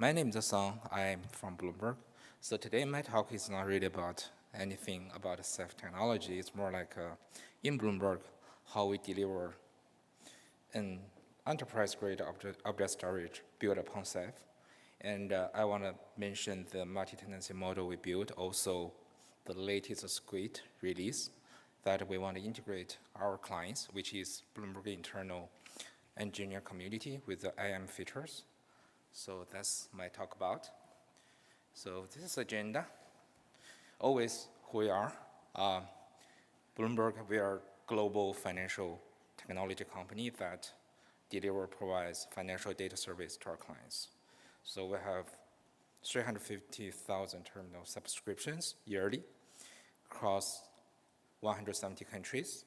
My name is Song. I'm from Bloomberg. So today my talk is not really about anything about Ceph technology. It's more like in Bloomberg, how we deliver an enterprise-grade object storage built upon Ceph. And I want to mention the multi-tenancy model we built, also the latest Squid release that we want to integrate our clients, which is Bloomberg internal engineer community with the IAM features. So that's my talk about. So this is agenda. Always who we are. Bloomberg, we are a global financial technology company that provides financial data service to our clients. So we have 350,000 terminal subscriptions yearly across 170 countries.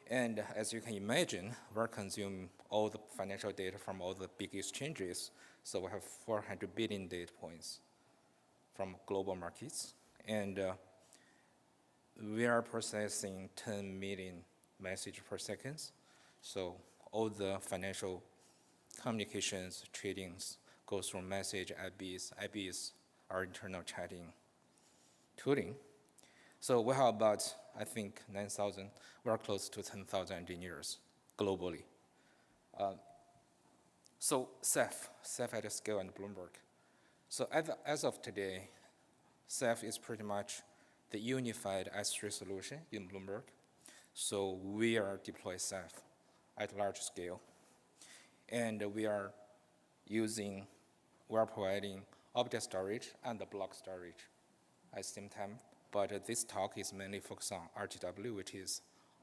And as you can imagine, we're consuming all the financial data from all the big exchanges. So we have 400 billion data points from global markets. And we are processing 10 million messages per second. So all the financial communications, tradings go through message, IBs, our internal chatting tooling. So we have about, I think, 9,000. We're close to 10,000 engineers globally. So Ceph at a scale and Bloomberg. So as of today, Ceph is pretty much the unified S3 solution in Bloomberg. So we are deploying Ceph at large scale. And we are providing object storage and the block storage at the same time. But this talk is mainly focused on RTW, which is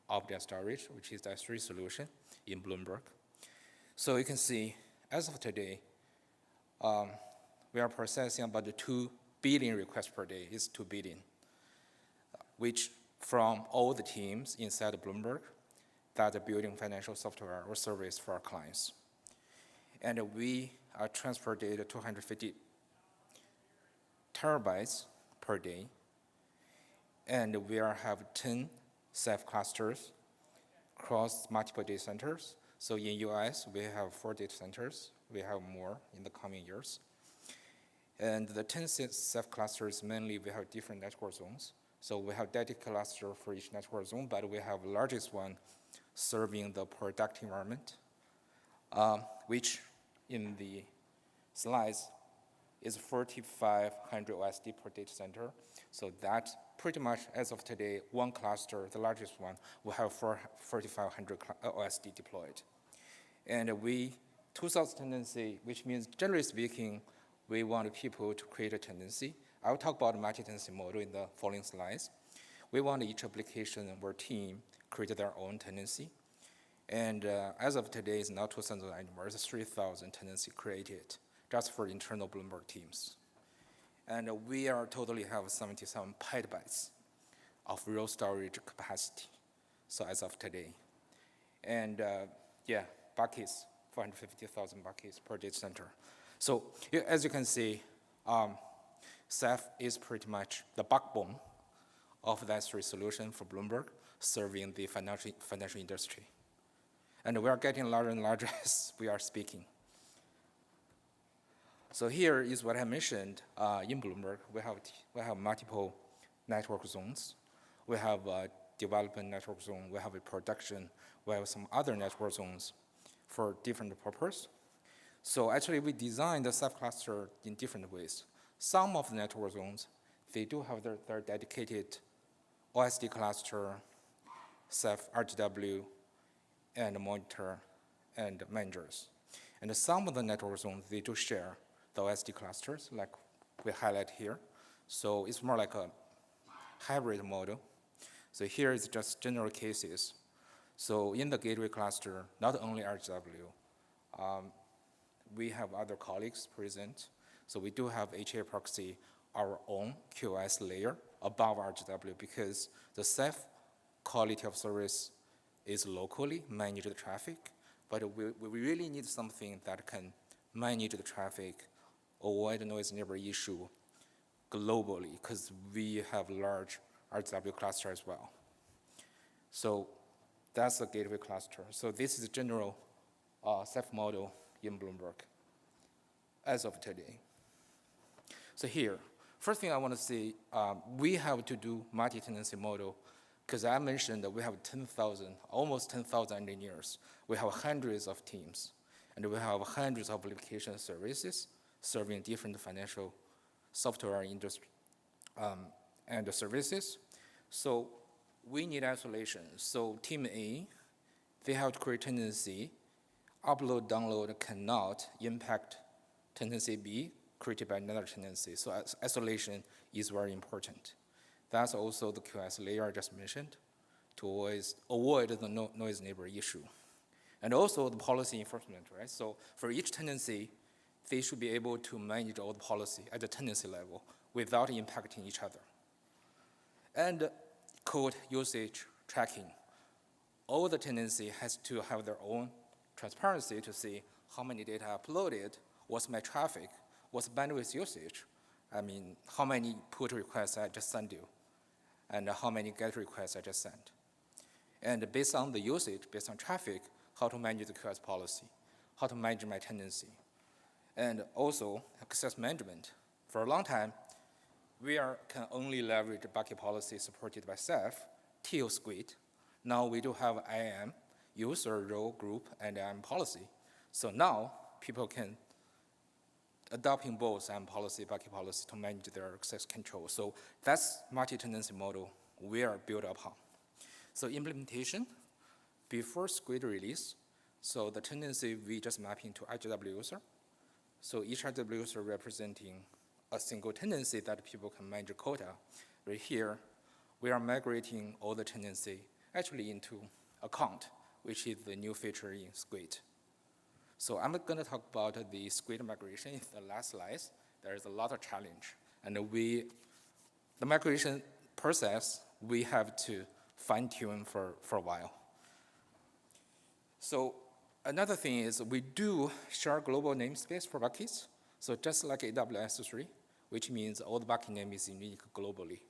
object storage, which is the S3 solution in Bloomberg. So you can see, as of today, we are processing about 2 billion requests per day. It's 2 billion, which from all the teams inside Bloomberg that are building financial software or service for our clients. And we transfer data 250 terabytes per day. And we have 10 Ceph clusters across multiple data centers. So in US, we have 4 data centers. We have more in the coming years. And the 10 Ceph clusters, mainly we have different network zones. So we have dedicated cluster for each network zone, but we have the largest one serving the product environment, which in the slides is 4,500 OSD per data center. So that pretty much, as of today, one cluster, the largest one, will have 4,500 OSD deployed. And we, 2,000 tenancy, which means generally speaking, we want people to create a tenancy. I'll talk about the multi-tenancy model in the following slides. We want each application or team create their own tenancy. And as of today, it's not 2,000 anymore, it's 3,000 tenancy created just for internal Bloomberg teams. And we are totally have 77 petabytes of real storage capacity, so as of today. And yeah, buckets, 450,000 buckets per data center. So as you can see, Ceph is pretty much the backbone of the S3 solution for Bloomberg, serving the financial industry. And we are getting larger and larger as we are speaking. So here is what I mentioned in Bloomberg. We have multiple network zones. We have a development network zone. We have a production. We have some other network zones for different purposes. So actually, we designed the Ceph cluster in different ways. Some of the network zones, they do have their dedicated OSD cluster, Ceph RTW, and monitor and managers. And some of the network zones, they do share the OSD clusters, like we highlight here. So it's more like a hybrid model. So here is just general cases. So in the gateway cluster, not only RTW, we have other colleagues present. So we do have HA proxy, our own QoS layer above RTW, because the Ceph quality of service is locally manage the traffic, but we really need something that can manage the traffic, avoid noise neighbor issue globally, because we have large RTW cluster as well. So that's the gateway cluster. So this is the general Ceph model in Bloomberg. as of today. So here, first thing I want to say, we have to do multi-tenancy model because I mentioned that we have 10,000, almost 10,000 engineers. We have hundreds of teams, and we have hundreds of application services serving different financial software industry and services. So we need isolation. So team A, they have to create tenancy. Upload, download cannot impact tenancy B created by another tenancy. So isolation is very important. That's also the QoS layer I just mentioned to always avoid the noise neighbor issue. And also the policy enforcement, right? So for each tenancy, they should be able to manage all the policy at the tenancy level without impacting each other. And code usage tracking. All the tenancy has to have their own transparency to see how many data uploaded, what's my traffic, what's bandwidth usage. I mean, how many put requests I just sent you, and how many get requests I just sent. And based on the usage, based on traffic, how to manage the QoS policy, how to manage my tenancy. And also access management. For a long time, we can only leverage bucket policy supported by Ceph till Squid. Now we do have IAM, user, role, group, and IAM policy. So now people can adopting both IAM policy, bucket policy to manage their access control. So that's multi-tenancy model we are built upon. So implementation, before Squid release, so the tenancy we just mapping to IGW user. So each IGW user representing a single tenancy that people can manage quota. Right here, we are migrating all the tenancy actually into account, which is the new feature in Squid. So I'm going to talk about the Squid migration in the last slides. There is a lot of challenge. And the migration process, we have to fine-tune for a while. So another thing is we do share global namespace for buckets. So just like AWS S3, which means all the bucket name is unique globally,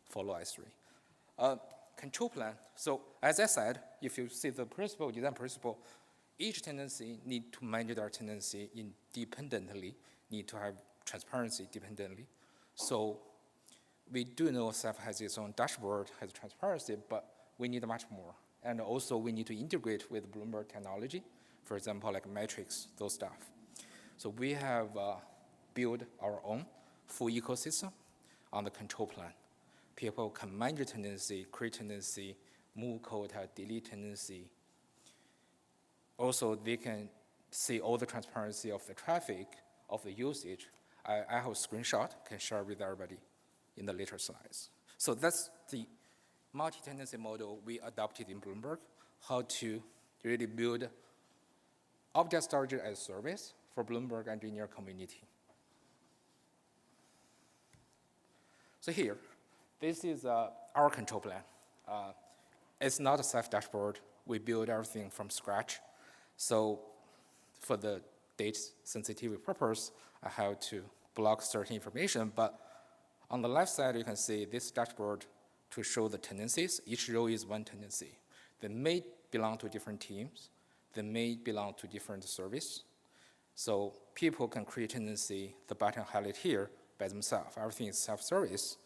follow S3. Control plan. So as I said, if you see the principle, design principle, each tenancy need to manage their tenancy independently, need to have transparency dependently. So we do know Ceph has its own dashboard, has transparency, but we need much more. And also we need to integrate with Bloomberg technology, for example, like metrics, those stuff. So we have built our own full ecosystem on the control plan. People can manage tenancy, create tenancy, move quota, delete tenancy. Also, they can see all the transparency of the traffic, of the usage. I have a screenshot, can share with everybody in the later slides. So that's the multi-tenancy model we adopted in Bloomberg, how to really build object storage as a service for Bloomberg engineer community. So here, this is our control plan. It's not a Ceph dashboard. We build everything from scratch. So for the date sensitivity purpose, I have to block certain information. But on the left side, you can see this dashboard to show the tenancies. Each row is one tenancy. They may belong to different teams. They may belong to different service. So people can create tenancy, the button highlight here, by themselves. Everything is self-service.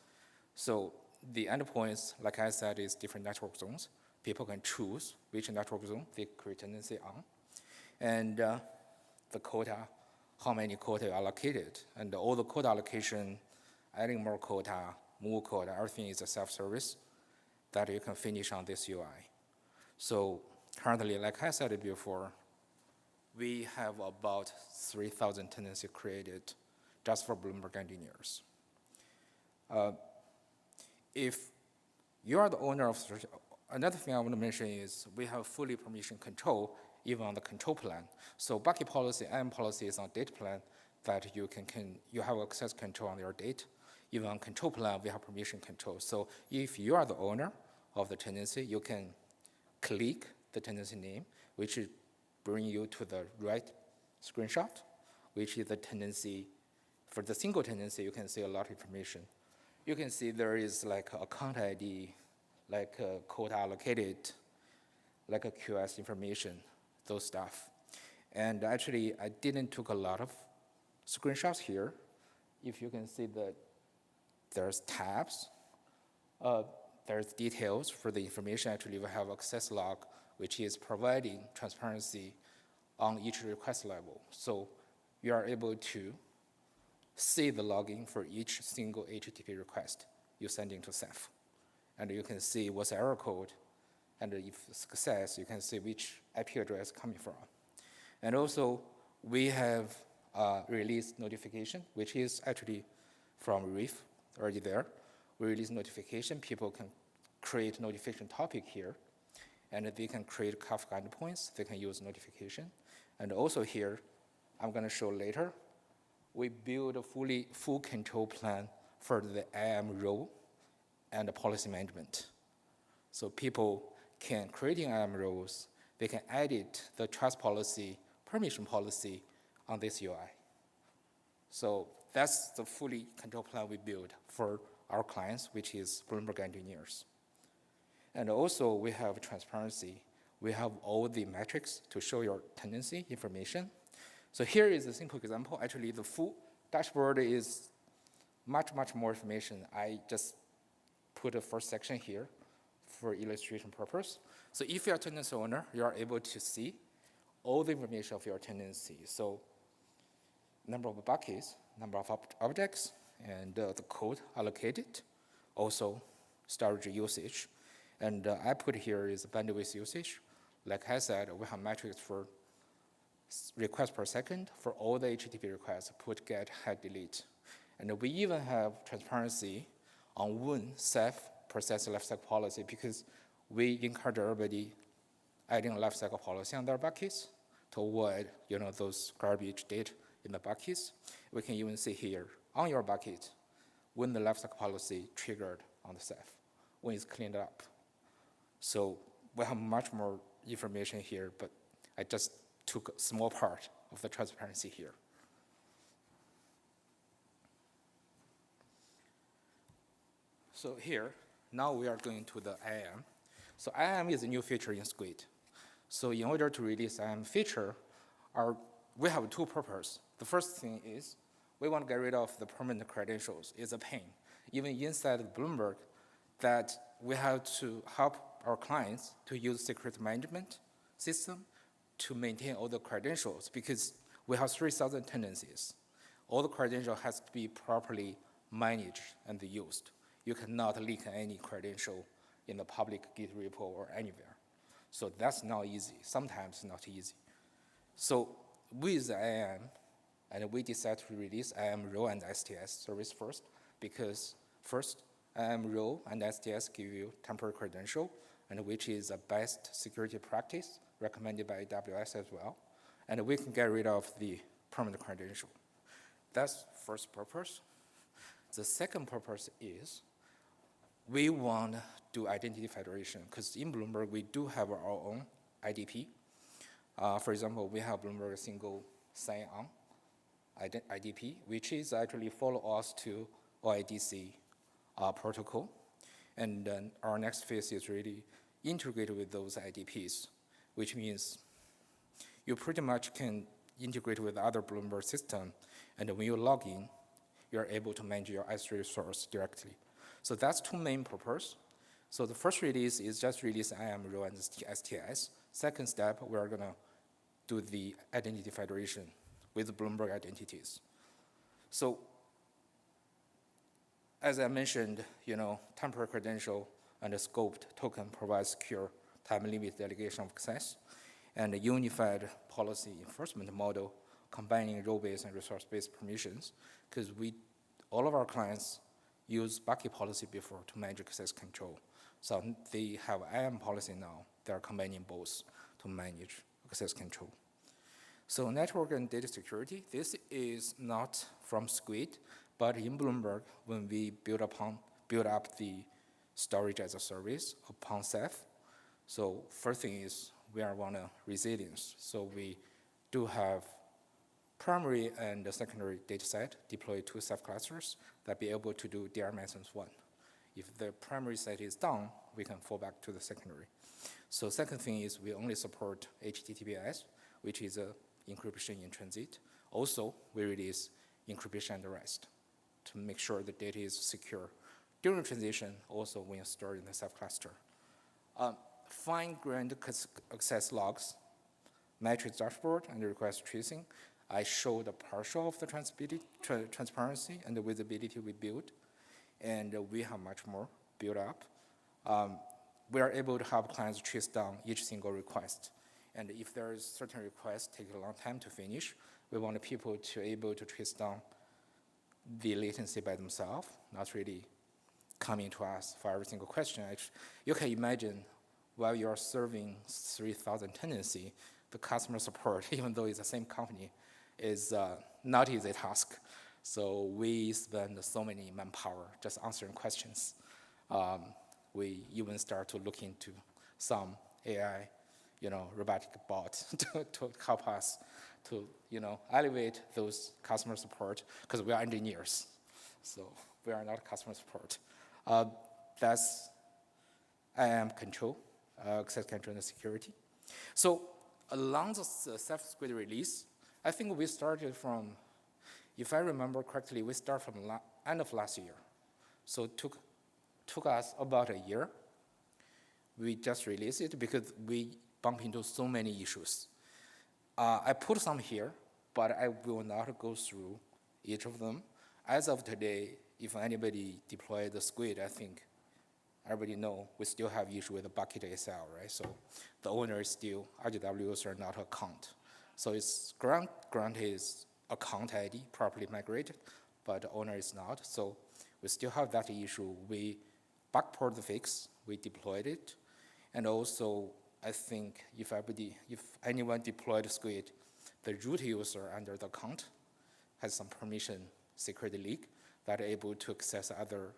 So the endpoints, like I said, is different network zones. People can choose which network zone they create tenancy on. And the quota, how many quota are allocated. And all the quota allocation, adding more quota, move quota, everything is a self-service that you can finish on this UI. So currently, like I said before, we have about 3,000 tenancies created just for Bloomberg engineers. If you are the owner of, another thing I want to mention is we have fully permission control even on the control plan. So bucket policy, IAM policy is on date plan that you have access control on your date. Even on control plan, we have permission control. So if you are the owner of the tenancy, you can click the tenancy name, which is bring you to the right screenshot, which is the tenancy. For the single tenancy, you can see a lot of information. You can see there is like account ID, like a quota allocated, like a QoS information, those stuff. And actually, I didn't took a lot of screenshots here. If you can see that there's tabs, there's details for the information. Actually, we have access log, which is providing transparency on each request level. So you are able to see the logging for each single HTTP request you send into Ceph. And you can see what's the error code, and if success, you can see which IP address coming from. And also, we have release notification, which is actually from Reef, already there. We release notification. People can create notification topic here, and they can create Kafka endpoints. They can use notification. And also here, I'm going to show later, we build a full control plan for the IAM role and the policy management. So people can create IAM roles. They can edit the trust policy, permission policy on this UI. So that's the fully control plan we build for our clients, which is Bloomberg engineers. And also, we have transparency. We have all the metrics to show your tenancy information. So here is a simple example. Actually, the full dashboard is much, much more information. I just put the first section here for illustration purpose. So if you're a tenancy owner, you are able to see all the information of your tenancy. So number of buckets, number of objects, and the code allocated, also storage usage. And I put here is bandwidth usage. Like I said, we have metrics for requests per second for all the HTTP requests, put, get, head, delete. And we even have transparency on when Ceph process lifecycle policy, because we encourage everybody adding lifecycle policy on their buckets to avoid those garbage data in the buckets. We can even see here on your bucket when the lifecycle policy triggered on the Ceph, when it's cleaned up. So we have much more information here, but I just took a small part of the transparency here. So here, now we are going to the IAM. So IAM is a new feature in Squid. So in order to release IAM feature, we have two purposes. The first thing is we want to get rid of the permanent credentials. It's a pain. Even inside of Bloomberg, that we have to help our clients to use secret management system to maintain all the credentials, because we have 3,000 tenancies. All the credential has to be properly managed and used. You cannot leak any credential in the public Git repo or anywhere. So that's not easy, sometimes not easy. So with IAM, and we decided to release IAM role and STaaS service first, because first, IAM role and STaaS give you temporary credential, and which is the best security practice recommended by AWS as well. And we can get rid of the permanent credential. That's first purpose. The second purpose is we want to do identity federation, because in Bloomberg, we do have our own IDP. For example, we have Bloomberg single sign-on IDP, which is actually follow us to OIDC protocol. And then our next phase is really integrated with those IDPs, which means you pretty much can integrate with other Bloomberg system, and when you log in, you're able to manage your S3 source directly. So that's two main purposes. So the first release is just release IAM role and STaaS. Second step, we're gonna do the identity federation with Bloomberg identities. So as I mentioned, temporary credential and a scoped token provides secure time-limit delegation of access, and a unified policy enforcement model combining role-based and resource-based permissions, because all of our clients use bucket policy before to manage access control. So they have IAM policy now. They are combining both to manage access control. So network and data security, this is not from Squid, but in Bloomberg, when we build up the storage as a service upon Ceph. So first thing is we want resilience. So we do have primary and secondary data set deployed to Ceph clusters that be able to do DR -1. If the primary set is down, we can fall back to the secondary. So second thing is we only support HTTPS, which is a encryption in transit. Also, we release encryption and rest to make sure the data is secure. During transition, also when stored in the Ceph cluster. Fine-grained access logs, metrics dashboard, and request tracing. I showed a partial of the transparency and the visibility we built, and we have much more built up. We are able to help clients trace down each single request. And if there is certain requests take a long time to finish, we want people to able to trace down the latency by themselves, not really coming to us for every single question. You can imagine while you're serving 3,000 tenancy, the customer support, even though it's the same company, is not easy task. So we spend so many manpower just answering questions. We even start to look into some AI, robotic bots to help us to, elevate those customer support, because we are engineers. So we are not customer support. That's IAM control, access control and security. So along the Ceph Squid release, I think we started from, if I remember correctly, we started from end of last year. So it took us about a year. We just released it because we bump into so many issues. I put some here, but I will not go through each of them. As of today, if anybody deploy the Squid, I think everybody know we still have issue with the bucket ASL, right? So the owner is still RGW user, not account. So it's grant is account ID properly migrated, but the owner is not. So we still have that issue. We backport the fix, we deployed it, and also I think if anyone deployed Squid, the root user under the account has some permission security leak that are able to access other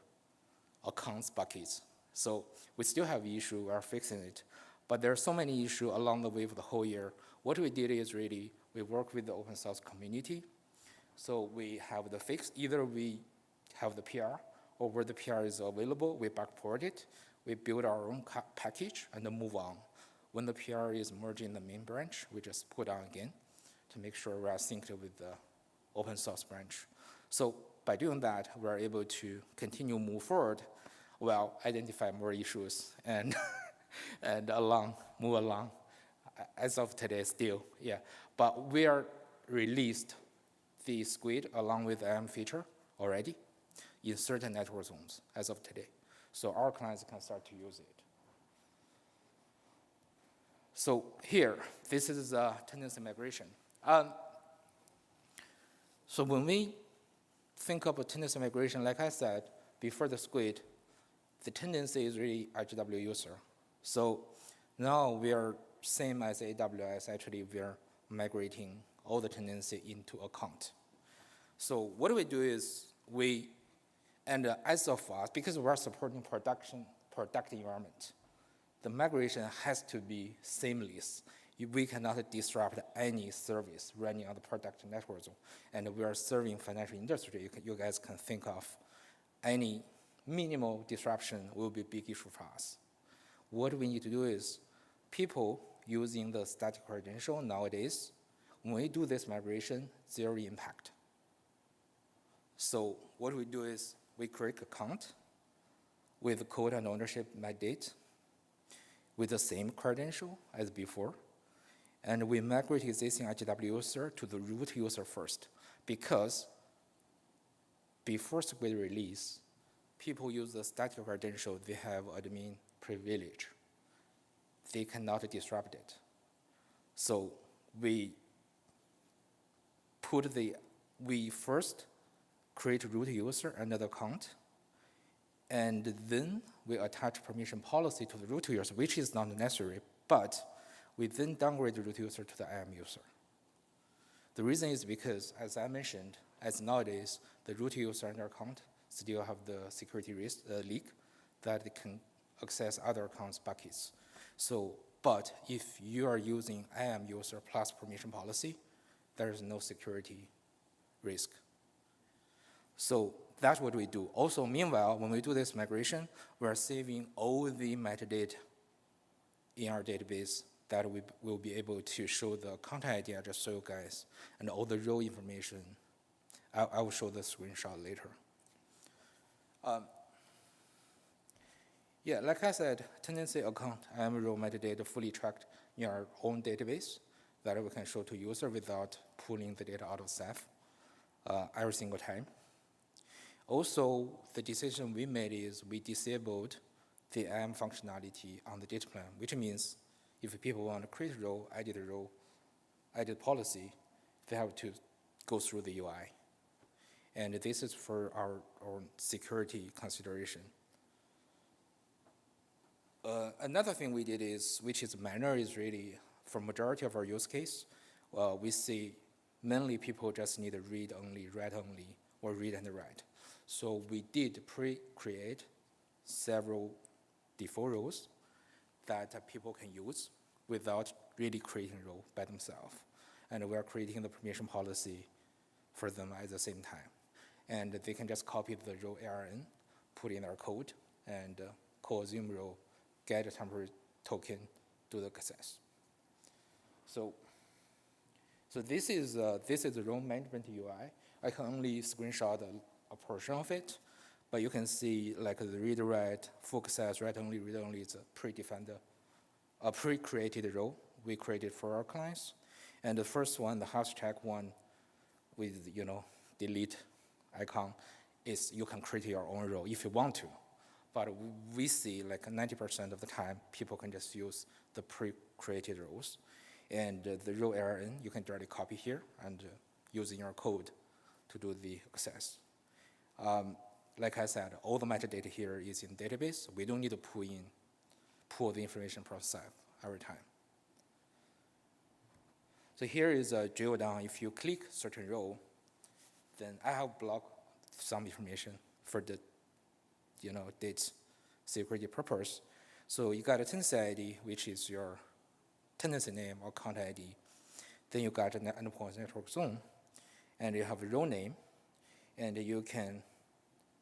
accounts buckets. So we still have issue, we are fixing it. But there are so many issues along the way for the whole year. What we did is really, we work with the open source community. So we have the fix, either we have the PR, or where the PR is available, we backport it, we build our own package, and then move on. When the PR is merged in the main branch, we just put on again to make sure we are synced with the open source branch. So by doing that, we're able to continue move forward while identify more issues and move along. As of today still, yeah. But we are released the Squid along with IAM feature already in certain network zones as of today. So our clients can start to use it. So here, this is tenancy migration. So when we think about tenancy migration, like I said, before the Squid, the tendency is really RGW user. So now we are same as AWS, actually we are migrating all the tenancy into account. So what we do is as of us, because we are supporting product environment, the migration has to be seamless. We cannot disrupt any service running on the product network zone. And we are serving financial industry. You guys can think of any minimal disruption will be a big issue for us. What we need to do is people using the static credential nowadays, when we do this migration, zero impact. So what we do is we create account with code and ownership mandate with the same credential as before. And we migrate existing RGW user to the root user first, because before Squid release, people use the static credential, they have admin privilege. They cannot disrupt it. So we first create root user under the account, and then we attach permission policy to the root user, which is not necessary, but we then downgrade the root user to the IAM user. The reason is because, as I mentioned, as nowadays, the root user under account still have the security risk leak that they can access other accounts buckets. So, but if you are using IAM user plus permission policy, there is no security risk. So that's what we do. Also, meanwhile, when we do this migration, we are saving all the metadata in our database that we will be able to show the content ID I just showed you guys and all the row information. I will show the screenshot later. Yeah, like I said, tenancy account IAM row metadata fully tracked in our own database that we can show to user without pulling the data out of Ceph every single time. Also, the decision we made is we disabled the IAM functionality on the data plan, which means if people want to create a row, edit policy, they have to go through the UI. And this is for our security consideration. Another thing we did is, which is minor, is really for majority of our use case, we see mainly people just need a read only, write only, or read and write. So we did pre-create several default roles that people can use without really creating a role by themselves. And we are creating the permission policy for them at the same time. And they can just copy the row ARN, put in their code, and call Zoom row, get a temporary token, do the access. So this is the row management UI. I can only screenshot a portion of it, but you can see like the read write, full access, write only, read only is a predefined, a pre-created row we created for our clients. And the first one, the hashtag one with delete icon, is you can create your own row if you want to. But we see like 90% of the time, people can just use the pre-created rows. And the row ARN, you can directly copy here and using your code to do the access. Like I said, all the metadata here is in database. We don't need to pull the information from Ceph every time. So here is a drill down. If you click certain row, then I have blocked some information for the date security purpose. So you got a tenancy ID, which is your tenancy name or account ID. Then you got an endpoint network zone, and you have a row name, and you can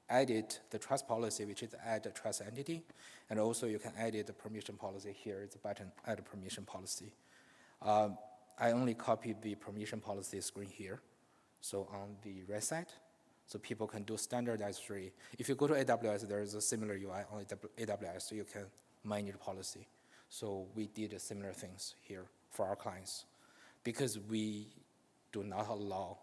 edit the trust policy, which is add a trust entity, and also you can edit the permission policy. Here is the button, add permission policy. I only copied the permission policy screen here, so on the right side, so people can do standardized tree. If you go to AWS, there is a similar UI on AWS, so you can manage policy. So we did similar things here for our clients. Because we do not allow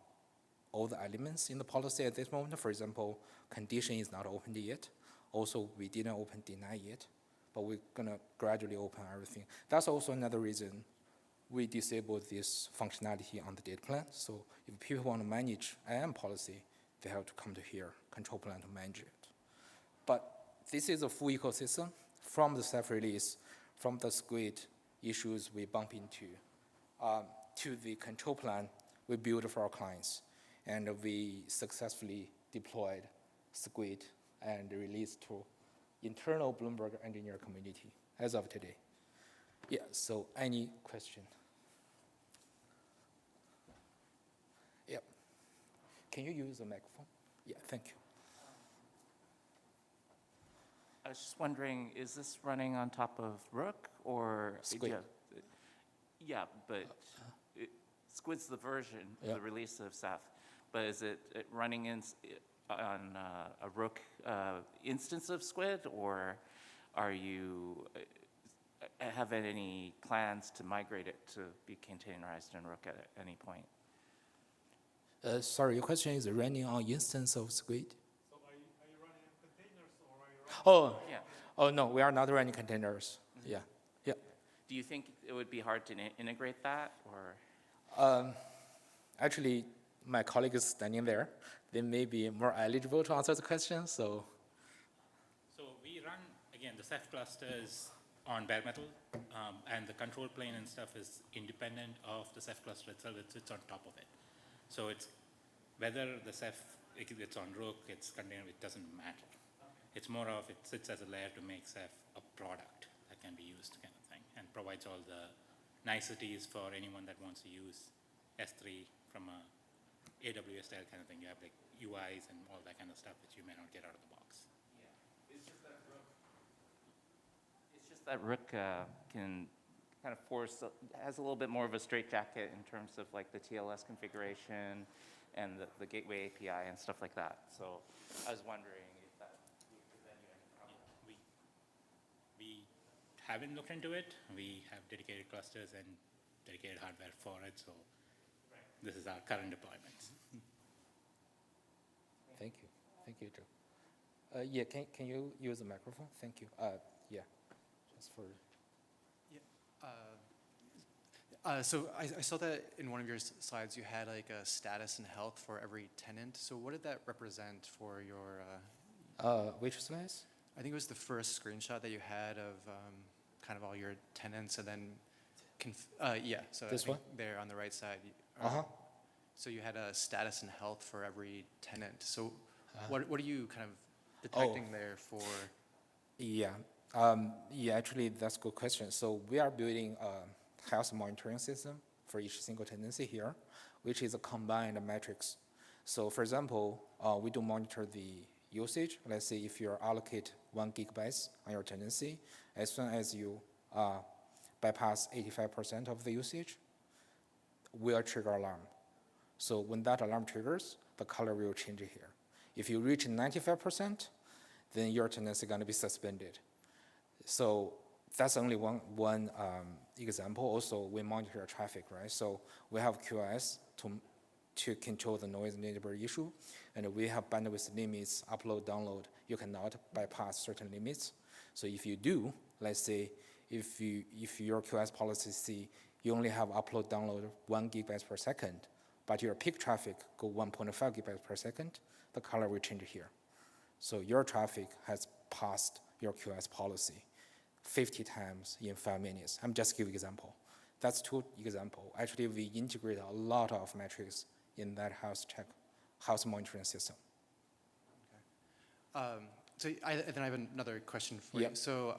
all the elements in the policy at this moment. For example, condition is not opened yet. Also, we didn't open deny yet, but we're gonna gradually open everything. That's also another reason we disabled this functionality on the data plan. So if people want to manage IAM policy, they have to come to here, control plan to manage it. But this is a full ecosystem from the Ceph release, from the Squid issues we bump into, to the control plan we build for our clients. And we successfully deployed Squid and released to internal Bloomberg engineer community as of today. Yeah, so any question? Yeah. Can you use the microphone? Yeah, thank you. I was just wondering, is this running on top of Rook or Squid? Yeah, but Squid's the version, the release of Ceph, but is it running on a Rook instance of Squid, or are you have any plans to migrate it to be containerized in Rook at any point? Sorry, your question is running on instance of Squid? So are you running in containers or are you running? Oh, Yeah. Oh no, we are not running containers. Mm-hmm. Yeah. Do you think it would be hard to integrate that, or? Actually, my colleague is standing there. They may be more eligible to answer the question, so. So we run, again, the Ceph clusters on bare metal, and the control plane and stuff is independent of the Ceph cluster itself. It sits on top of it. So it's whether the Ceph, it's on Rook, it's container, it doesn't matter. Okay. It's more of, it sits as a layer to make Ceph a product that can be used kind of thing, and provides all the niceties for anyone that wants to use S3 from a AWS style kind of thing. You have like UIs and all that kind of stuff that you may not get out of the box. Yeah, it's just that Rook can kind of has a little bit more of a straitjacket in terms of like the TLS configuration and the gateway API and stuff like that. So I was wondering if that would prevent you any problem. We haven't looked into it. We have dedicated clusters and dedicated hardware for it, so this is our current deployments. Thank you. Thank you, Joe. Yeah, can you use the microphone? Thank you. Yeah, just for. So I saw that in one of your slides you had like a status and health for every tenant. So what did that represent for your? Which slides? I think it was the first screenshot that you had of kind of all your tenants, and then, yeah. So This one? there on the right side. So you had a status and health for every tenant. So what are you kind of detecting there for? Yeah. Yeah, actually, that's a good question. So we are building a health monitoring system for each single tenancy here, which is a combined matrix. So for example, we do monitor the usage. Let's say if you allocate 1 gigabytes on your tenancy, as soon as you bypass 85% of the usage, we'll trigger alarm. So when that alarm triggers, the color will change here. If you reach 95%, then your tenancy is going to be suspended. So that's only one example. Also, we monitor traffic, right? So we have QoS to control the noise neighbor issue, and we have bandwidth limits, upload, download. You cannot bypass certain limits. So if you do, let's say, if your QoS policy see you only have upload, download 1 gigabytes per second, but your peak traffic go 1.5 gigabytes per second, the color will change here. So your traffic has passed your QoS policy 50 times in 5 minutes. I'm just giving example. That's 2 examples. Actually, we integrate a lot of metrics in that house monitoring system. Okay. Then I have another question for Yep. you. So,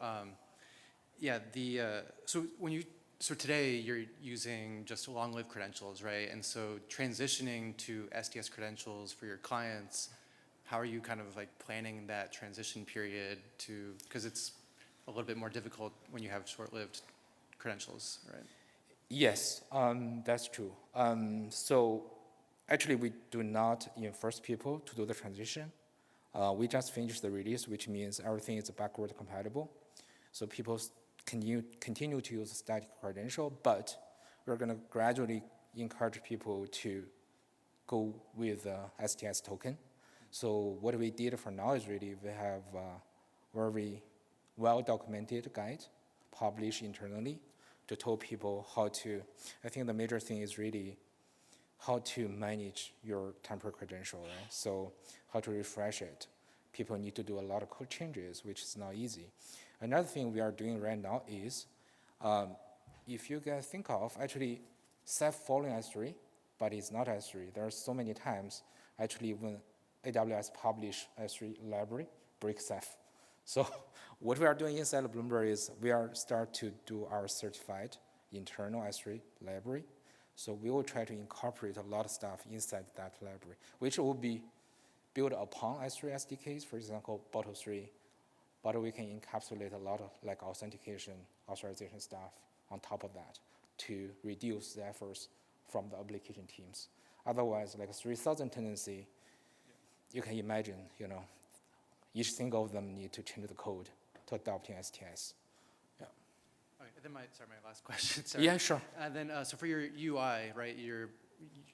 so today you're using just long-lived credentials, right? And so transitioning to STaaS credentials for your clients, how are you kind of like planning that transition period to, because it's a little bit more difficult when you have short-lived credentials, right? Yes, that's true. So actually, we do not enforce people to do the transition. We just finished the release, which means everything is backward compatible. So people continue to use static credential, but we're going to gradually encourage people to go with STaaS token. So what we did for now is really we have a very well-documented guide published internally to tell people how to. I think the major thing is really how to manage your temporary credential, right? So how to refresh it. People need to do a lot of code changes, which is not easy. Another thing we are doing right now is, if you guys think of, actually, Ceph following S3, but it's not S3. There are so many times, actually, when AWS publish S3 library, break Ceph. So what we are doing inside of Bloomberg is we are start to do our certified internal S3 library. So we will try to incorporate a lot of stuff inside that library, which will be built upon S3 SDKs, for example, Bottle 3, but we can encapsulate a lot of like authentication, authorization stuff on top of that to reduce the efforts from the application teams. Otherwise, like 3,000 tenancy, you can imagine, each single of them need to change the code to adopting STaaS. Yeah. Okay, then my last question. Sorry. Yeah, sure. And then, so for your UI, right,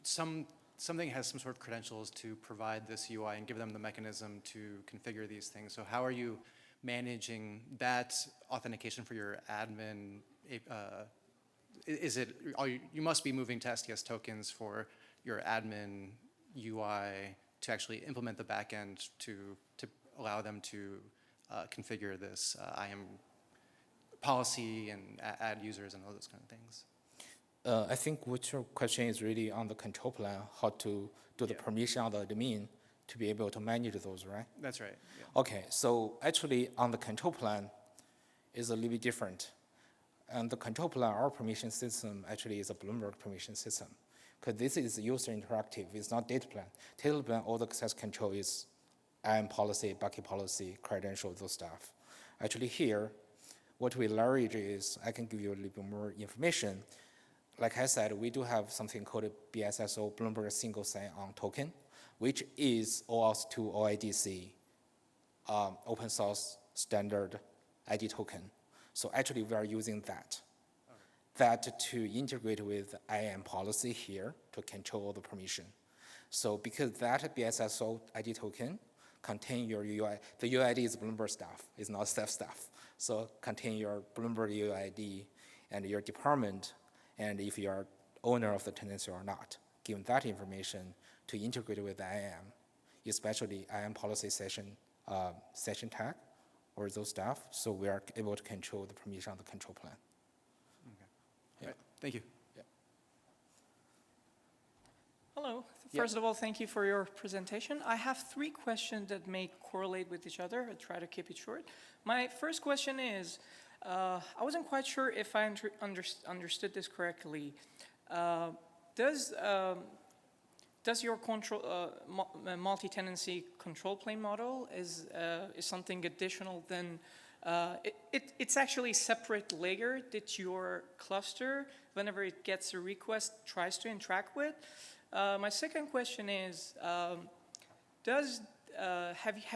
something has some sort of credentials to provide this UI and give them the mechanism to configure these things. So how are you managing that authentication for your admin? You must be moving to STaaS tokens for your admin UI to actually implement the backend to allow them to configure this IAM policy and add users and all those kind of things. I think what your question is really on the control plan, how to do the permission on the admin to be able to manage those, right? That's right. Yeah. Okay, so actually on the control plan is a little bit different. And the control plan, our permission system actually is a Bloomberg permission system. Because this is user interactive, it's not data plan. Data plan, all the access control is IAM policy, bucket policy, credential, those stuff. Actually here, what we leverage is, I can give you a little bit more information. Like I said, we do have something called a BSSO, Bloomberg Single Sign-On Token, which is OAuth 2 OIDC, open source standard ID token. So actually we are using that. That to integrate with IAM policy here to control the permission. So because that BSSO ID token contain your UUID, the UUID is Bloomberg stuff, it's not Ceph stuff. So contain your Bloomberg UUID and your department, and if you are owner of the tenancy or not, given that information to integrate with IAM, especially IAM policy session tag or those stuff, so we are able to control the permission on the control plan. Right. Thank you. Hello. First of all, thank you for your presentation. I have 3 questions that may correlate with each other. I'll try to keep it short. My first question is, I wasn't quite sure if I understood this correctly. Does your control multi-tenancy control plane model is something additional than it's actually a separate layer that your cluster, whenever it gets a request, tries to interact with? My second question is, have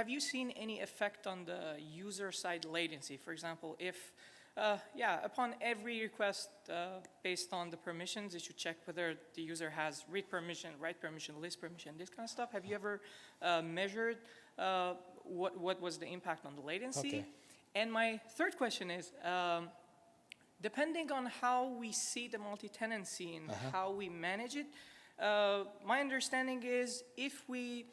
you seen any effect on the user side latency? For example, if, upon every request based on the permissions, it should check whether the user has read permission, write permission, list permission, this kind of stuff. Have you ever measured what was the impact on the latency? Okay. And my third question is, depending on how we see the multi-tenancy and how we manage it, my understanding is if we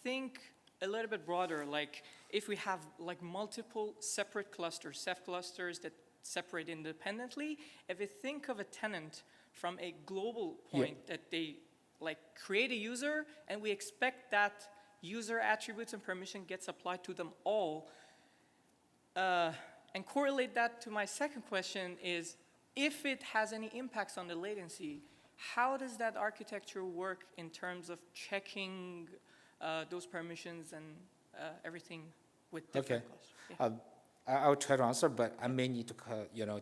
think a little bit broader, like if we have like multiple separate clusters, Ceph clusters that separate independently, if we think of a tenant from a global point that they like create a user and we expect that user attributes and permission gets applied to them all, and correlate that to my second question is, if it has any impacts on the latency, how does that architecture work in terms of checking those permissions and everything with different clusters? Yeah. I'll try to answer, but I may need to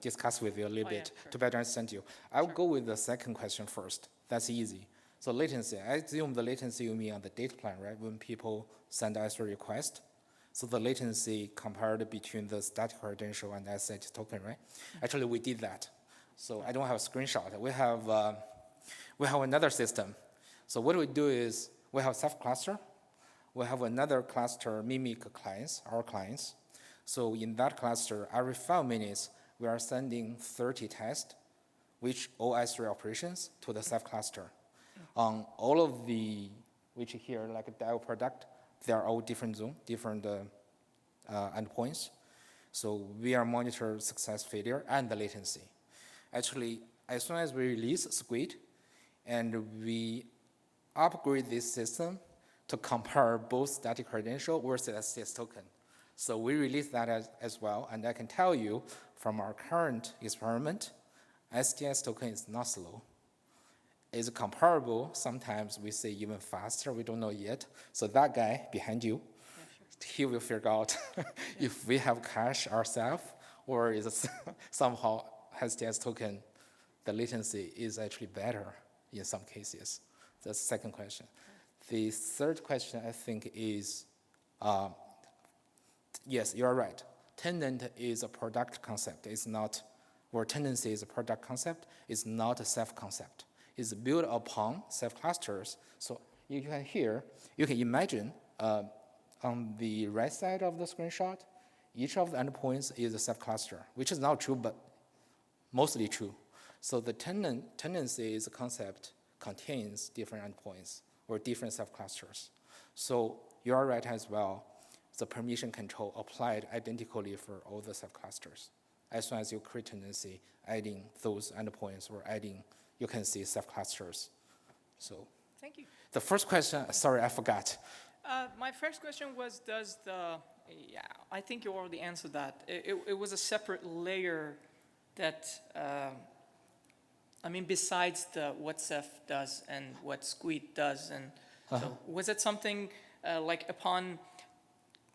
discuss with you a little bit sure. to better understand you. I'll go with the second question first. That's easy. So latency, I assume the latency you mean on the data plan, right? When people send us a request. So the latency compared between the static credential and SSH token, right? Actually, we did that. So I don't have a screenshot. We have another system. So what we do is we have Ceph cluster. We have another cluster mimic clients, our clients. So in that cluster, every 5 minutes, we are sending 30 tests, which all S3 operations to the Ceph cluster. On all of the, which here, like a dial product, they are all different zone, different endpoints. So we are monitor success, failure, and the latency. Actually, as soon as we release Squid, and we upgrade this system to compare both static credential versus STaaS token. So we release that as well, and I can tell you from our current experiment, STaaS token is not slow. It's comparable, sometimes we say even faster, we don't know yet. So that guy behind you, he will figure out if we have cache ourselves or is somehow STaaS token, the latency is actually better in some cases. That's the second question. The third question, I think, is, yes, you're right. Tenant is a product concept. It's not, or tenancy is a product concept. It's not a Ceph concept. It's built upon Ceph clusters. So you can imagine on the right side of the screenshot, each of the endpoints is a Ceph cluster, which is not true, but mostly true. So the tenancy is a concept contains different endpoints or different Ceph clusters. So you are right as well. The permission control applied identically for all the Ceph clusters. As soon as you create tenancy, adding those endpoints or adding, you can see Ceph clusters. So Thank you. the first question, sorry, I forgot. My first question was, I think you already answered that. It was a separate layer that, besides what Ceph does and what Squid does. And so was it something like upon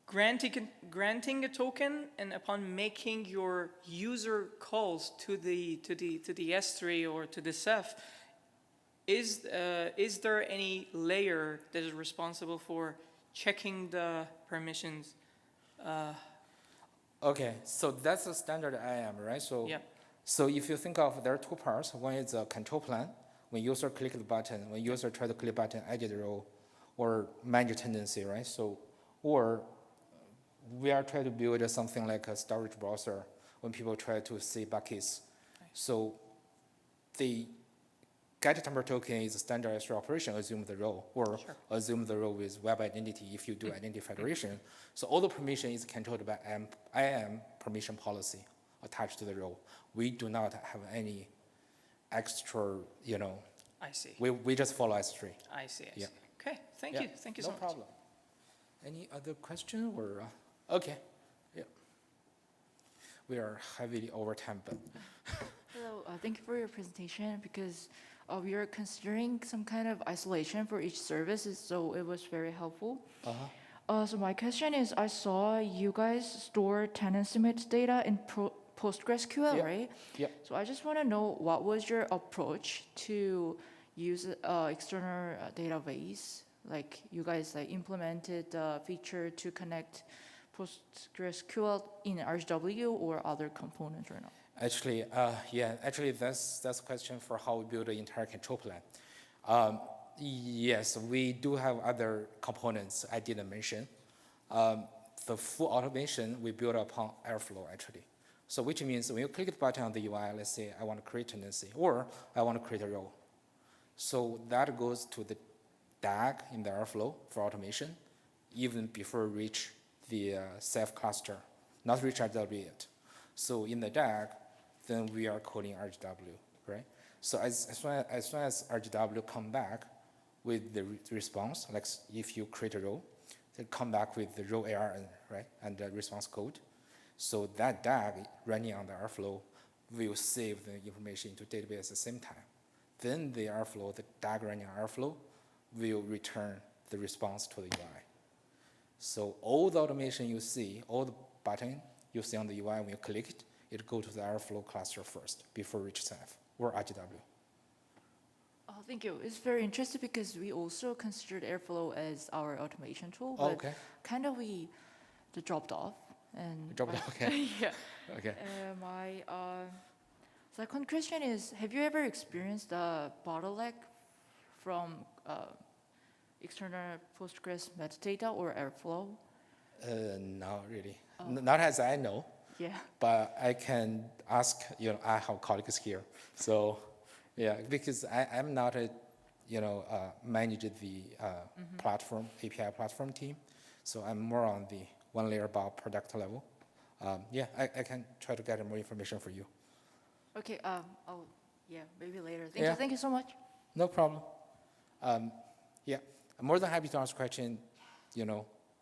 granting a token, and upon making your user calls to the S3 or to the Ceph, is there any layer that is responsible for checking the permissions? Okay, so that's a standard IAM, right? So, Yeah. so if you think of, there are two parts. One is a control plan. When user click the button, when user try to click button, edit the role, or manage tenancy, right? So, or we are trying to build something like a storage browser when people try to see buckets. So the get temper token is a standard S3 operation, assume the role, or assume the role with web identity if you do identity federation. So all the permission is controlled by IAM permission policy attached to the role. We do not have any extra, I see. we just follow S3. I see. Yeah. Okay, thank you so No much. problem. Any other question or, okay, yeah. We are heavily over time, but. Hello, thank you for your presentation because we are considering some kind of isolation for each service, so it was very helpful. So my question is, I saw you guys store tenancy data in PostgreSQL, Yeah. right? Yeah. So I just want to know what was your approach to use external database? Like you guys implemented a feature to connect PostgreSQL in RHW or other components or not? Actually, actually that's a question for how we build the entire control plan. Yes, we do have other components I didn't mention. The full automation we build upon Airflow actually. So which means when you click the button on the UI, let's say I want to create tenancy or I want to create a role. So that goes to the DAG in the Airflow for automation, even before reach the Ceph cluster, not reach RW yet. So in the DAG, then we are calling RGW, right? So as soon as RGW come back with the response, like if you create a role, they come back with the role ARN, right, and the response code. So that DAG running on the Airflow will save the information into database at the same time. Then the Airflow, the DAG running on Airflow, will return the response to the UI. So all the automation you see, all the button you see on the UI when you click it, it goes to the Airflow cluster first before reach Ceph or RGW. Oh, thank you. It's very interesting because we also considered Airflow as our automation tool, but Okay. kind of we dropped off. And Dropped off, okay. Yeah. Okay. My second question is, have you ever experienced a bottleneck from external Postgres metadata or Airflow? No, really. Not as I know, Yeah. but I can ask, I have colleagues here. So, yeah, because I'm not manage the platform, API platform team. So I'm more on the one layer above product level. I can try to get more information for you. Okay. Maybe later. Yeah. Thank you so much. No problem. I'm more than happy to answer questions,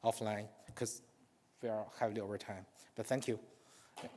offline, because we are heavily over time. But thank you. Yeah.